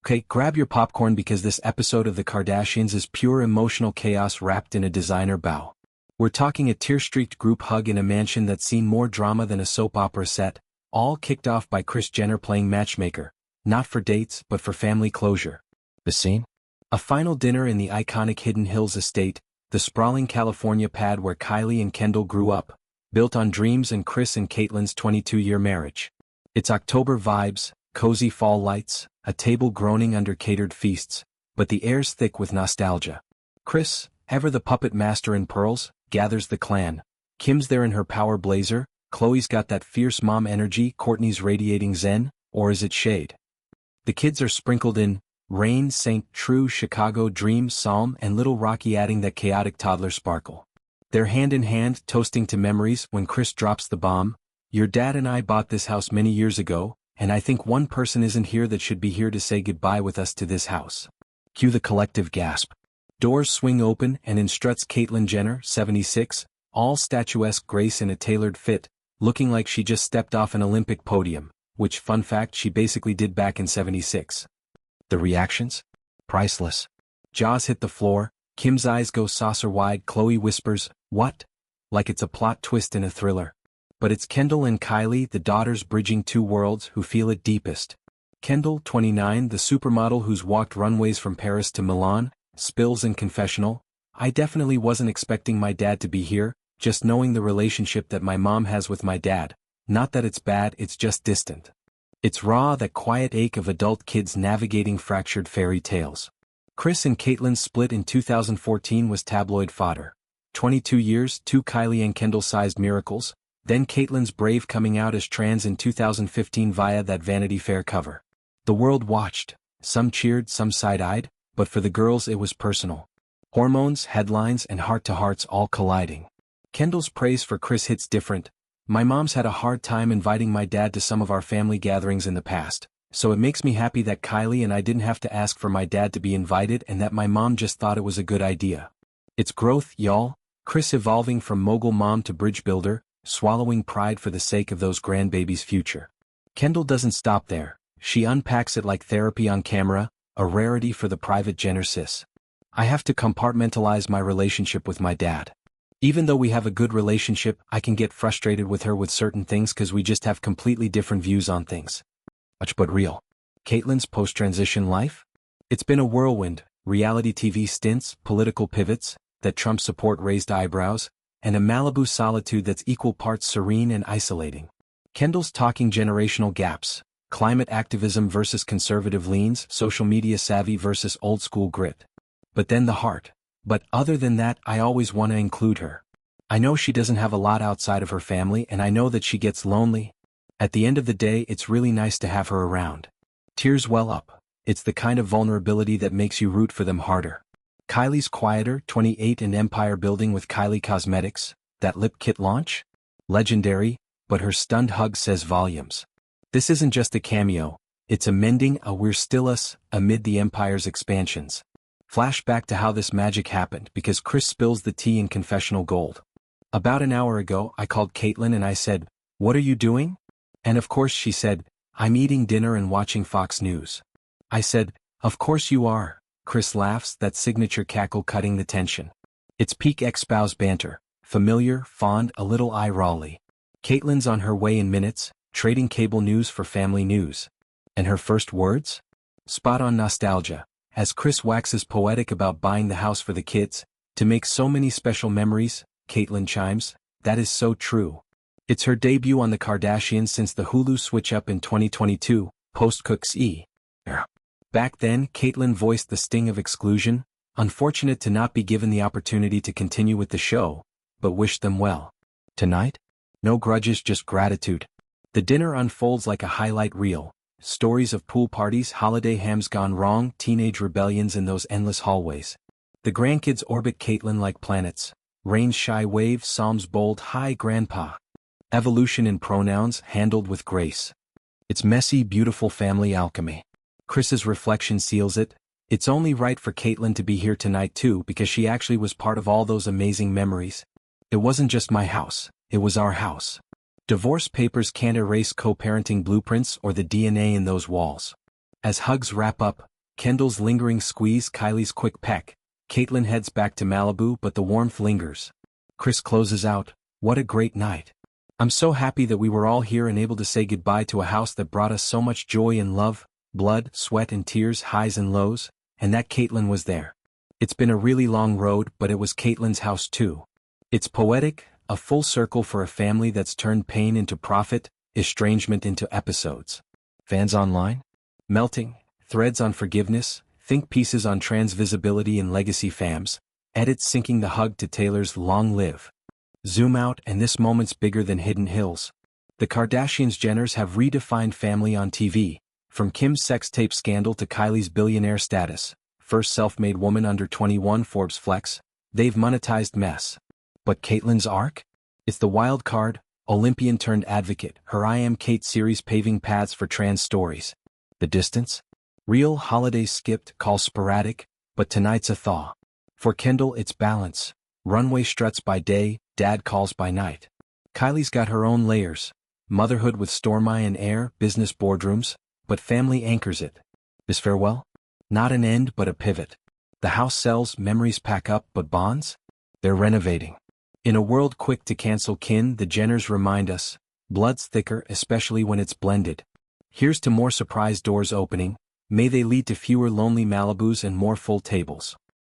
Okay, grab your popcorn because this episode of The Kardashians is pure emotional chaos wrapped in a designer bow. We're talking a tear-streaked group hug in a mansion that's seen more drama than a soap opera set, all kicked off by Kris Jenner playing matchmaker, not for dates but for family closure. The scene? A final dinner in the iconic Hidden Hills estate, the sprawling California pad where Kylie and Kendall grew up, built on dreams and Kris and Caitlyn's 22-year marriage. It's October vibes, cozy fall lights, a table groaning under catered feasts, but the air's thick with nostalgia. Kris, ever the puppet master in pearls, gathers the clan. Kim's there in her power blazer, Khloé's got that fierce mom energy, Kourtney's radiating zen, or is it shade? The kids are sprinkled in, Rain, Saint, True, Chicago, Dream, Psalm, and Little Rocky adding that chaotic toddler sparkle. They're hand in hand, toasting to memories when Kris drops the bomb. Your dad and I bought this house many years ago, and I think one person isn't here that should be here to say goodbye with us to this house. Cue the collective gasp. Doors swing open and in struts Caitlyn Jenner, 76, all statuesque grace in a tailored fit, looking like she just stepped off an Olympic podium, which, fun fact, she basically did back in 76. The reactions? Priceless. Jaws hit the floor, Kim's eyes go saucer-wide, Khloé whispers, "What?" like it's a plot twist in a thriller. But it's Kendall and Kylie, the daughters bridging two worlds, who feel it deepest. Kendall, 29, the supermodel who's walked runways from Paris to Milan, spills in Confessional, "I definitely wasn't expecting my dad to be here, just knowing the relationship that my mom has with my dad. Not that it's bad, it's just distant." It's raw, that quiet ache of adult kids navigating fractured fairy tales. Kris and Caitlyn's split in 2014 was tabloid fodder. 22 years, two Kylie and Kendall-sized miracles. Then Caitlyn's brave coming out as trans in 2015 via that Vanity Fair cover. The world watched, some cheered, some side-eyed, but for the girls it was personal. Hormones, headlines, and heart-to-hearts all colliding. Kendall's praise for Kris hits different. "My mom's had a hard time inviting my dad to some of our family gatherings in the past, so it makes me happy that Kylie and I didn't have to ask for my dad to be invited and that my mom just thought it was a good idea." It's growth, y'all. Kris evolving from mogul mom to bridge builder, swallowing pride for the sake of those grandbabies' future. Kendall doesn't stop there. She unpacks it like therapy on camera, a rarity for the private Jenner sis. "I have to compartmentalize my relationship with my dad. Even though we have a good relationship, I can get frustrated with her with certain things because we just have completely different views on things." Much but real. Caitlyn's post-transition life? It's been a whirlwind, reality TV stints, political pivots, that Trump support raised eyebrows, and a Malibu solitude that's equal parts serene and isolating. Kendall's talking generational gaps, climate activism versus conservative leans, social media savvy versus old-school grit. But then the heart. "But other than that, I always want to include her. I know she doesn't have a lot outside of her family and I know that she gets lonely. At the end of the day, it's really nice to have her around." Tears well up. It's the kind of vulnerability that makes you root for them harder. Kylie's quieter, 28 and empire building with Kylie Cosmetics, that lip kit launch? Legendary, but her stunned hug says volumes. This isn't just a cameo, it's a mending a "we're still us" amid the empire's expansions. Flashback to how this magic happened because Kris spills the tea in confessional gold. "About an hour ago, I called Caitlyn and I said, 'What are you doing?' And of course she said, 'I'm eating dinner and watching Fox News.' I said, 'Of course you are.'" Kris laughs, that signature cackle cutting the tension. It's peak ex-spouse banter, familiar, fond, a little eye-rolly. Caitlyn's on her way in minutes, trading cable news for family news. And her first words? Spot-on nostalgia, as Kris waxes poetic about buying the house for the kids, "to make so many special memories," Caitlyn chimes, "that is so true." It's her debut on The Kardashians since the Hulu switch-up in 2022, post-Cooks E. Back then, Caitlyn voiced the sting of exclusion, unfortunate to not be given the opportunity to continue with the show, but wished them well. Tonight? No grudges, just gratitude. The dinner unfolds like a highlight reel. Stories of pool parties, holiday hams gone wrong, teenage rebellions in those endless hallways. The grandkids orbit Caitlyn like planets. Rain's shy wave, Psalm's bold hi grandpa. Evolution in pronouns, handled with grace. It's messy, beautiful family alchemy. Kris's reflection seals it. It's only right for Caitlyn to be here tonight too because she actually was part of all those amazing memories. It wasn't just my house, it was our house. Divorce papers can't erase co-parenting blueprints or the DNA in those walls. As hugs wrap up, Kendall's lingering squeeze, Kylie's quick peck. Caitlyn heads back to Malibu, but the warmth lingers. Kris closes out, "What a great night. I'm so happy that we were all here and able to say goodbye to a house that brought us so much joy and love, blood, sweat and tears, highs and lows, and that Caitlyn was there. It's been a really long road, but it was Caitlyn's house too." It's poetic, a full circle for a family that's turned pain into profit, estrangement into episodes. Fans online? Melting, threads on forgiveness, think pieces on trans visibility and legacy fams, edits syncing the hug to Taylor's "Long Live." Zoom out and this moment's bigger than Hidden Hills. The Kardashians-Jenners have redefined family on TV, from Kim's sex tape scandal to Kylie's billionaire status, first self-made woman under 21 Forbes flex, they've monetized mess. But Caitlyn's arc? It's the wild card, Olympian turned advocate, her I Am Kate series paving paths for trans stories. The distance? Real, holidays skipped, calls sporadic, but tonight's a thaw. For Kendall it's balance, runway struts by day, dad calls by night. Kylie's got her own layers, motherhood with Stormy and air, business boardrooms, but family anchors it. This farewell? Not an end but a pivot. The house sells, memories pack up, but bonds? They're renovating. In a world quick to cancel kin, the Jenners remind us, blood's thicker, especially when it's blended. Here's to more surprise doors opening, may they lead to fewer lonely Malibus and more full tables.